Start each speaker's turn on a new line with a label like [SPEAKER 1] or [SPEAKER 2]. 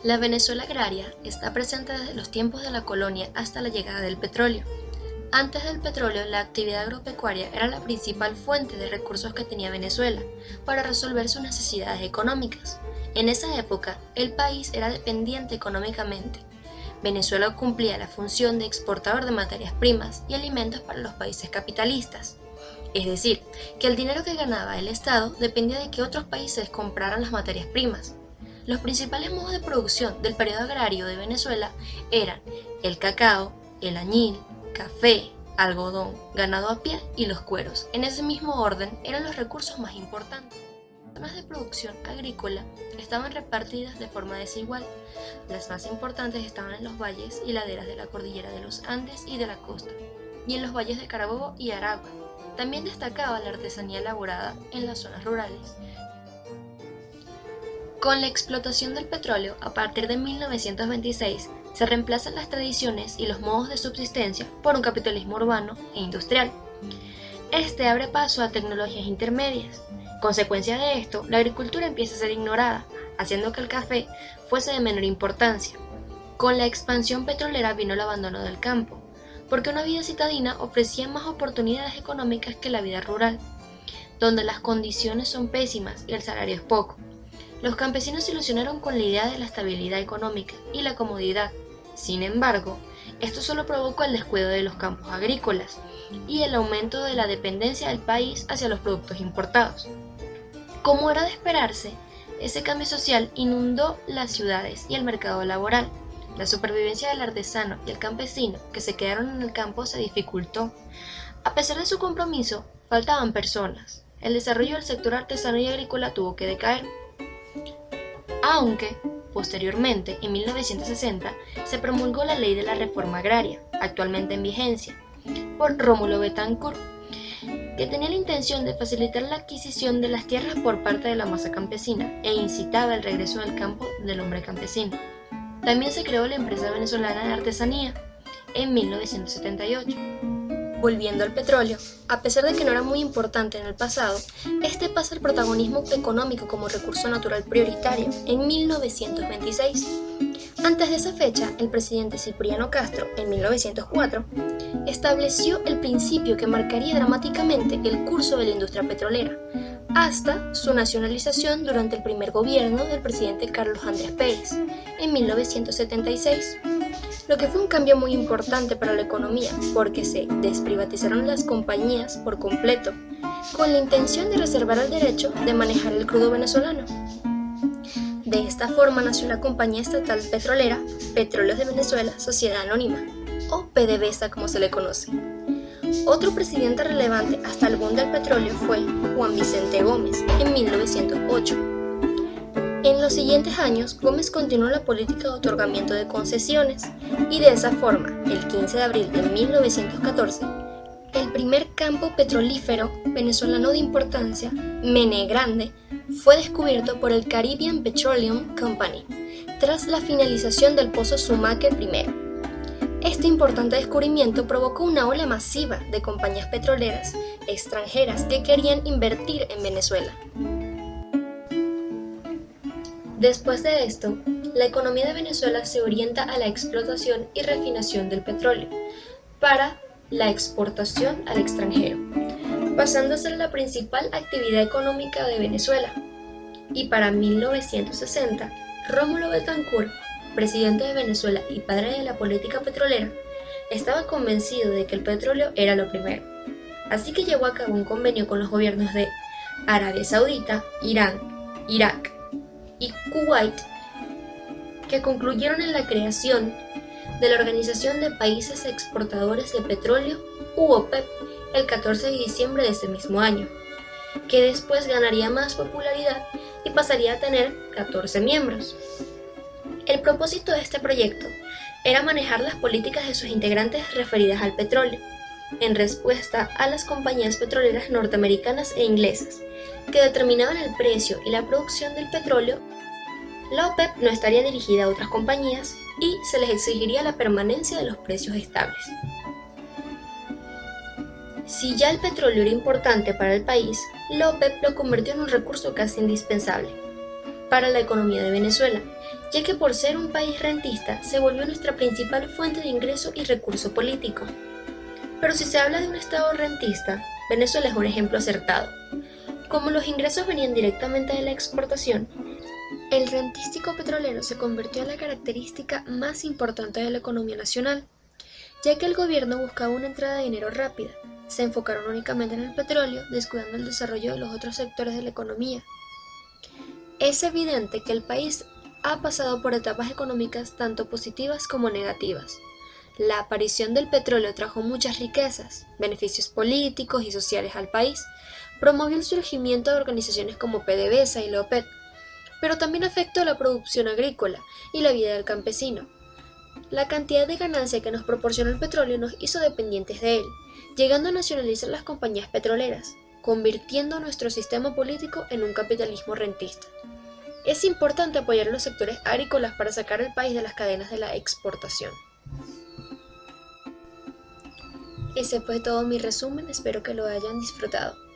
[SPEAKER 1] La Venezuela agraria está presente desde los tiempos de la colonia hasta la llegada del petróleo. Antes del petróleo, la actividad agropecuaria era la principal fuente de recursos que tenía Venezuela para resolver sus necesidades económicas. En esa época, el país era dependiente económicamente. Venezuela cumplía la función de exportador de materias primas y alimentos para los países capitalistas. Es decir, que el dinero que ganaba el Estado dependía de que otros países compraran las materias primas. Los principales modos de producción del periodo agrario de Venezuela eran el cacao, el añil, café, algodón, ganado a pie y los cueros. En ese mismo orden eran los recursos más importantes. Las zonas de producción agrícola estaban repartidas de forma desigual. Las más importantes estaban en los valles y laderas de la cordillera de los Andes y de la costa, y en los valles de Carabobo y Aragua. También destacaba la artesanía elaborada en las zonas rurales. Con la explotación del petróleo, a partir de 1926, se reemplazan las tradiciones y los modos de subsistencia por un capitalismo urbano e industrial. Este abre paso a tecnologías intermedias. Consecuencia de esto, la agricultura empieza a ser ignorada, haciendo que el café fuese de menor importancia. Con la expansión petrolera vino el abandono del campo, porque una vida citadina ofrecía más oportunidades económicas que la vida rural, donde las condiciones son pésimas y el salario es poco. Los campesinos se ilusionaron con la idea de la estabilidad económica y la comodidad. Sin embargo, esto solo provocó el descuido de los campos agrícolas y el aumento de la dependencia del país hacia los productos importados. Como era de esperarse, ese cambio social inundó las ciudades y el mercado laboral. La supervivencia del artesano y el campesino que se quedaron en el campo se dificultó. A pesar de su compromiso, faltaban personas. El desarrollo del sector artesano y agrícola tuvo que decaer. Aunque, posteriormente, en 1960, se promulgó la Ley de la Reforma Agraria, actualmente en vigencia, por Rómulo Betancourt, que tenía la intención de facilitar la adquisición de las tierras por parte de la masa campesina e incitaba el regreso al campo del hombre campesino. También se creó la Empresa Venezolana de Artesanía en 1978. Volviendo al petróleo, a pesar de que no era muy importante en el pasado, este pasa al protagonismo económico como recurso natural prioritario en 1926. Antes de esa fecha, el presidente Cipriano Castro, en 1904, estableció el principio que marcaría dramáticamente el curso de la industria petrolera, hasta su nacionalización durante el primer gobierno del presidente Carlos Andrés Pérez, en 1976. Lo que fue un cambio muy importante para la economía, porque se desprivatizaron las compañías por completo, con la intención de reservar el derecho de manejar el crudo venezolano. De esta forma nació la compañía estatal petrolera Petróleos de Venezuela Sociedad Anónima, o PDVSA como se le conoce. Otro presidente relevante hasta el boom del petróleo fue Juan Vicente Gómez, en 1908. En los siguientes años, Gómez continuó la política de otorgamiento de concesiones y de esa forma, el 15 de abril de 1914, el primer campo petrolífero venezolano de importancia, Mene Grande, fue descubierto por el Caribbean Petroleum Company, tras la finalización del pozo Sumaque I. Este importante descubrimiento provocó una ola masiva de compañías petroleras extranjeras que querían invertir en Venezuela. Después de esto, la economía de Venezuela se orienta a la explotación y refinación del petróleo para la exportación al extranjero, pasando a ser la principal actividad económica de Venezuela. Y para 1960, Rómulo Betancourt, presidente de Venezuela y padre de la política petrolera, estaba convencido de que el petróleo era lo primero. Así que llevó a cabo un convenio con los gobiernos de Arabia Saudita, Irán, Irak y Kuwait, que concluyeron en la creación de la Organización de Países Exportadores de Petróleo, UOPEP, el 14 de diciembre de ese mismo año, que después ganaría más popularidad y pasaría a tener 14 miembros. El propósito de este proyecto era manejar las políticas de sus integrantes referidas al petróleo, en respuesta a las compañías petroleras norteamericanas e inglesas, que determinaban el precio y la producción del petróleo. La OPEP no estaría dirigida a otras compañías y se les exigiría la permanencia de los precios estables. Si ya el petróleo era importante para el país, la OPEP lo convirtió en un recurso casi indispensable para la economía de Venezuela, ya que por ser un país rentista se volvió nuestra principal fuente de ingreso y recurso político. Pero si se habla de un estado rentista, Venezuela es un ejemplo acertado. Como los ingresos venían directamente de la exportación, el rentístico petrolero se convirtió en la característica más importante de la economía nacional, ya que el gobierno buscaba una entrada de dinero rápida. Se enfocaron únicamente en el petróleo, descuidando el desarrollo de los otros sectores de la economía. Es evidente que el país ha pasado por etapas económicas tanto positivas como negativas. La aparición del petróleo trajo muchas riquezas, beneficios políticos y sociales al país, promovió el surgimiento de organizaciones como PDVSA y la OPEC, pero también afectó la producción agrícola y la vida del campesino. La cantidad de ganancia que nos proporcionó el petróleo nos hizo dependientes de él, llegando a nacionalizar las compañías petroleras, convirtiendo nuestro sistema político en un capitalismo rentista. Es importante apoyar a los sectores agrícolas para sacar al país de las cadenas de la exportación. Ese fue todo mi resumen, espero que lo hayan disfrutado.